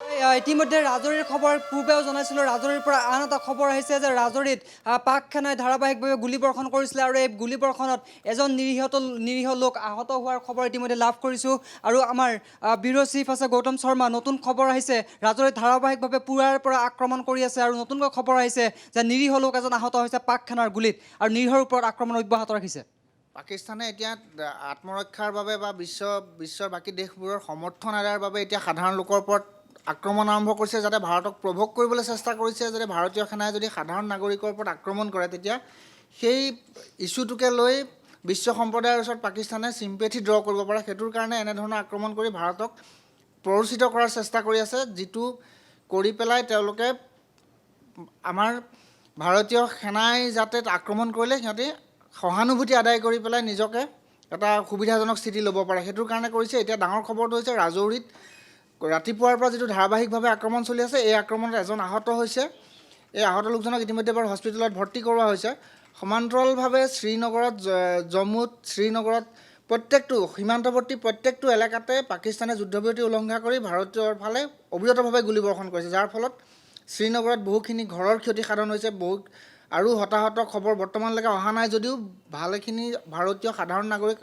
ইতিমধ্যে ৰাজৌৰীৰ খবৰ পূৰ্বেও জনাইছিলোঁ। ৰাজৌৰীৰ পৰা আন এটা খবৰ আহিছে যে ৰাজৌৰীত পাক সেনাই ধাৰাবাহিকভাৱে গুলীবৰ্ষণ কৰিছিলে আৰু এই গুলীবৰ্ষণত এজন নিৰীহ লোক আহত হোৱাৰ খবৰ ইতিমধ্যে লাভ কৰিছোঁ। আৰু আমাৰ ব্যুৰ' চিফ আছে গৌতম শৰ্মা, নতুন খবৰ আহিছে ৰাজৌৰীত ধাৰাবাহিকভাৱে পুৱাৰ পৰা আক্ৰমণ কৰি আছে আৰু নতুনকৈ খবৰ আহিছে যে নিৰীহ লোক এজন আহত হৈছে পাক সেনাৰ গুলীত আৰু নিৰীহৰ ওপৰত আক্ৰমণ অব্যাহত ৰাখিছে। পাকিস্তানে এতিয়া আত্মৰক্ষাৰ বাবে বা বিশ্বৰ বাকী দেশবোৰৰ সমৰ্থন আদায়ৰ বাবে এতিয়া সাধাৰণ লোকৰ ওপৰত আক্ৰমণ আৰম্ভ কৰিছে, যাতে ভাৰতক প্ৰভোগ কৰিবলৈ চেষ্টা কৰিছে। যাতে ভাৰতীয় সেনাই যদি সাধাৰণ নাগৰিকৰ ওপৰত আক্ৰমণ কৰে, তেতিয়া সেই ইছ্যুটোকে লৈ বিশ্ব সম্প্ৰদায়ৰ ওচৰত পাকিস্তানে চিম্পেথি ড্ৰ কৰিব পাৰে। সেইটোৰ কাৰণে এনেধৰণৰ আক্ৰমণ কৰি ভাৰতক প্ৰৰোচিত কৰাৰ চেষ্টা কৰি আছে, যিটো কৰি পেলাই তেওঁলোকে আমাৰ ভাৰতীয় সেনাই যাতে আক্ৰমণ কৰিলে সিহঁতে সহানুভূতি আদায় কৰি পেলাই নিজকে এটা সুবিধাজনক স্থিতি ল'ব পাৰে, সেইটোৰ কাৰণে কৰিছে। এতিয়া ডাঙৰ খবৰটো হৈছে ৰাজৌৰীত ৰাতিপুৱাৰ পৰা যিটো ধাৰাবাহিকভাৱে আক্ৰমণ চলি আছে, এই আক্ৰমণত এজন আহত হৈছে। এই আহত লোকজনক ইতিমধ্যে বাৰু হস্পিটেলত ভৰ্তি কৰোৱা হৈছে। সমান্তৰালভাৱে শ্ৰীনগৰত, জম্মুত, শ্ৰীনগৰত প্ৰত্যেকটো সীমান্তৱৰ্তী প্ৰত্যেকটো এলেকাতে পাকিস্তানে যুদ্ধবিৰতি উলংঘা কৰি ভাৰতীয়ৰ ফালে অবিৰতভাৱে গুলীবৰ্ষণ কৰিছে, যাৰ ফলত শ্ৰীনগৰত বহুখিনি ঘৰৰ ক্ষতি সাধন হৈছে। আৰু হতাহতৰ খবৰ বৰ্তমানলৈকে অহা নাই যদিও ভালেখিনি ভাৰতীয় সাধাৰণ নাগৰিক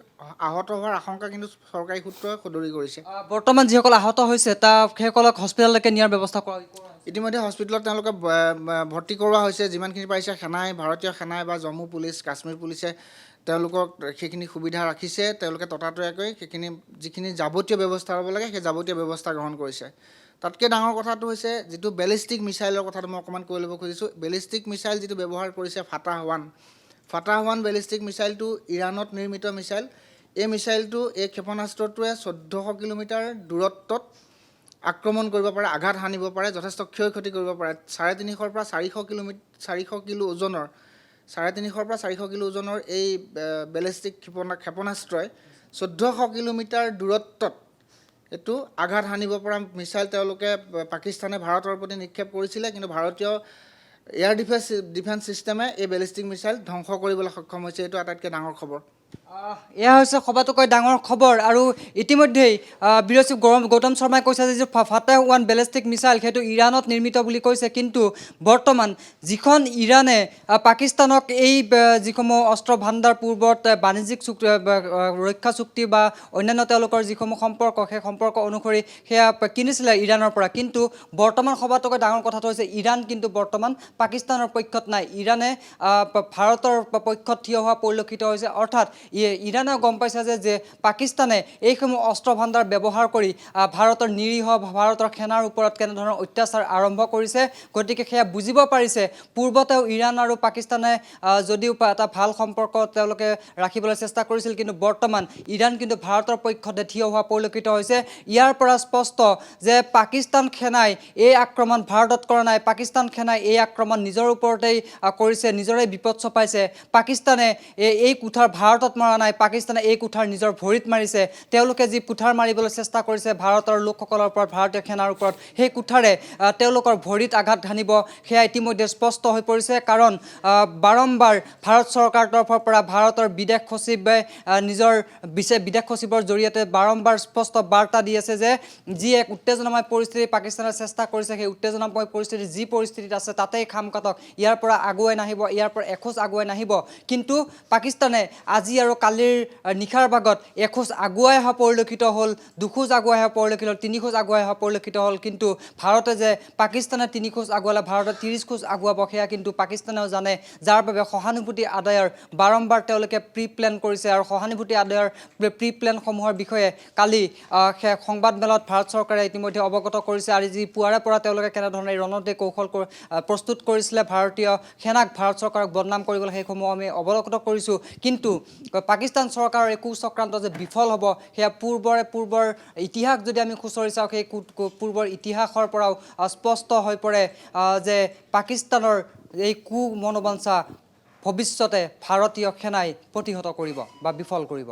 আহত হোৱাৰ আশংকা কিন্তু চৰকাৰী সূত্ৰই সদৰি কৰিছে। বৰ্তমান যিসকল আহত হৈছে সেইসকলক হস্পিটেললৈকে নিয়াৰ ব্যৱস্থা কৰা ইতিমধ্যে হস্পিটেলত তেওঁলোকে ভৰ্তি কৰোৱা হৈছে। যিমানখিনি পাৰিছে সেনাই, ভাৰতীয় সেনাই বা জম্মু পুলিচ, কাশ্মীৰ পুলিচে তেওঁলোকক সেইখিনি সুবিধা ৰাখিছে। তেওঁলোকে ততাতৈয়াকৈ সেইখিনি যিখিনি যাৱতীয় ব্যৱস্থা হ'ব লাগে সেই যাৱতীয় ব্যৱস্থা গ্ৰহণ কৰিছে। তাতকৈ ডাঙৰ কথাটো হৈছে যিটো বেলিষ্টিক মিছাইলৰ কথাটো মই অকণমান কৈ ল'ব খুজিছোঁ। বেলিষ্টিক মিছাইল যিটো ব্যৱহাৰ কৰিছে ফাটাহ 1 বেলিষ্টিক মিছাইলটো ইৰাণত নিৰ্মিত মিছাইল। এই মিছাইলটো, এই ক্ষেপণাস্ত্ৰটোৱে 1400 কিলোমিটাৰ দূৰত্বত আক্ৰমণ কৰিব পাৰে, আঘাত সানিব পাৰে, যথেষ্ট ক্ষয় ক্ষতি কৰিব পাৰে। 350 পৰা 400 কিলো ওজনৰ 350 পৰা 400 কিলো ওজনৰ এই বেলিষ্টিক ক্ষেপণাস্ত্ৰই 1400 কিলোমিটাৰ দূৰত্বত এইটো আঘাত সানিব পৰা মিছাইল তেওঁলোকে পাকিস্তানে ভাৰতৰ প্ৰতি নিক্ষেপ কৰিছিলে, কিন্তু ভাৰতীয় এয়াৰ ডিফেন্স ছিষ্টেমে এই বেলিষ্টিক মিছাইল ধ্বংস কৰিবলৈ সক্ষম হৈছে। এইটো আটাইতকৈ ডাঙৰ খবৰ। এয়া হৈছে সবাতোকৈ ডাঙৰ খবৰ। আৰু ইতিমধ্যেই ব্যুৰ' চিফ গৌতম শৰ্মাই কৈছে যে ফাটাহ 1 বেলিষ্টিক মিছাইল সেইটো ইৰাণত নিৰ্মিত বুলি কৈছে, কিন্তু বৰ্তমান যিখন ইৰাণে পাকিস্তানক এই যিসমূহ অস্ত্ৰ ভাণ্ডাৰ পূৰ্বত বাণিজ্যিক চুক্তি, ৰক্ষা চুক্তি বা অন্যান্য তেওঁলোকৰ যিসমূহ সম্পৰ্ক, সেই সম্পৰ্ক অনুসৰি সেয়া কিনিছিলে ইৰাণৰ পৰা, কিন্তু বৰ্তমান সবাতোকৈ ডাঙৰ কথাটো হৈছে ইৰাণ কিন্তু বৰ্তমান পাকিস্তানৰ পক্ষত নাই। ইৰাণে ভাৰতৰ পক্ষত থিয় হোৱা পৰিলক্ষিত হৈছে। অৰ্থাৎ ইৰাণেও গম পাইছে যে পাকিস্তানে এইসমূহ অস্ত্ৰ ভাণ্ডাৰ ব্যৱহাৰ কৰি ভাৰতৰ নিৰীহ ভাৰতৰ সেনাৰ ওপৰত কেনেধৰণৰ অত্যাচাৰ আৰম্ভ কৰিছে, গতিকে সেয়া বুজিব পাৰিছে। পূৰ্বতেও ইৰাণ আৰু পাকিস্তানে যদিও এটা ভাল সম্পৰ্ক তেওঁলোকে ৰাখিবলৈ চেষ্টা কৰিছিল, কিন্তু বৰ্তমান ইৰাণ কিন্তু ভাৰতৰ পক্ষতে থিয় হোৱা পৰিলক্ষিত হৈছে। ইয়াৰ পৰা স্পষ্ট যে পাকিস্তান সেনাই এই আক্ৰমণ ভাৰতত কৰা নাই, পাকিস্তান সেনাই এই আক্ৰমণ নিজৰ ওপৰতেই কৰিছে, নিজৰে বিপদ চপাইছে। পাকিস্তানে এই কুঠাৰ ভাৰতত মৰা নাই, পাকিস্তানে এই কুঠাৰ নিজৰ ভৰিত মাৰিছে। তেওঁলোকে যি কুঠাৰ মাৰিবলৈ চেষ্টা কৰিছে ভাৰতৰ লোকসকলৰ ওপৰত, ভাৰতীয় সেনাৰ ওপৰত, সেই কুঠাৰে তেওঁলোকৰ ভৰিত আঘাত সানিব, সেয়া ইতিমধ্যে স্পষ্ট হৈ পৰিছে। কাৰণ বাৰম্বাৰ ভাৰত চৰকাৰৰ তৰফৰ পৰা ভাৰতৰ বিদেশ সচিবে নিজৰ বিদেশ সচিবৰ জৰিয়তে বাৰম্বাৰ স্পষ্ট বাৰ্তা দি আছে যে যি এক উত্তেজনাময় পৰিস্থিতি পাকিস্তানে চেষ্টা কৰিছে, সেই উত্তেজনাময় পৰিস্থিতি যি পৰিস্থিতিত আছে তাতেই খাম কাটক, ইয়াৰ পৰা আগুৱাই নাহিব, ইয়াৰ পৰা এখোজ আগুৱাই নাহিব। কিন্তু পাকিস্তানে আজি আৰু কালিৰ নিশাৰ ভাগত এখোজ আগুৱাই অহা পৰিলক্ষিত হ'ল, দুখোজ আগুৱাই অহা পৰিলক্ষিত হ'ল, 3 খোজ আগুৱাই অহা পৰিলক্ষিত হ'ল। কিন্তু ভাৰতে যে পাকিস্তানে 3 খোজ আগুৱালে ভাৰতে 30 খোজ আগুৱাব, সেয়া কিন্তু পাকিস্তানেও জানে, যাৰ বাবে সহানুভূতি আদায়ৰ বাৰম্বাৰ তেওঁলোকে প্লেন কৰিছে। আৰু সহানুভূতি আদায়ৰ প্লেনসমূহৰ বিষয়ে কালি সংবাদমেলত ভাৰত চৰকাৰে ইতিমধ্যে অৱগত কৰিছে। আৰু যি পুৱাৰে পৰা তেওঁলোকে কেনেধৰণে ৰণনীতি কৌশল প্ৰস্তুত কৰিছিলে ভাৰতীয় সেনাক ভাৰত চৰকাৰক বদনাম কৰিবলৈ, সেইসমূহ আমি অৱগত কৰিছোঁ। কিন্তু পাকিস্তান চৰকাৰৰ এই কুচক্ৰান্ত যে বিফল হ'ব, সেয়া পূৰ্বৰ ইতিহাস যদি আমি খুচৰি চাওঁ, সেই পূৰ্বৰ ইতিহাসৰ পৰাও স্পষ্ট হৈ পৰে যে পাকিস্তানৰ এই মনোবাঞ্ছা ভৱিষ্যতে ভাৰতীয় সেনাই প্ৰতিহত কৰিব বা বিফল কৰিব।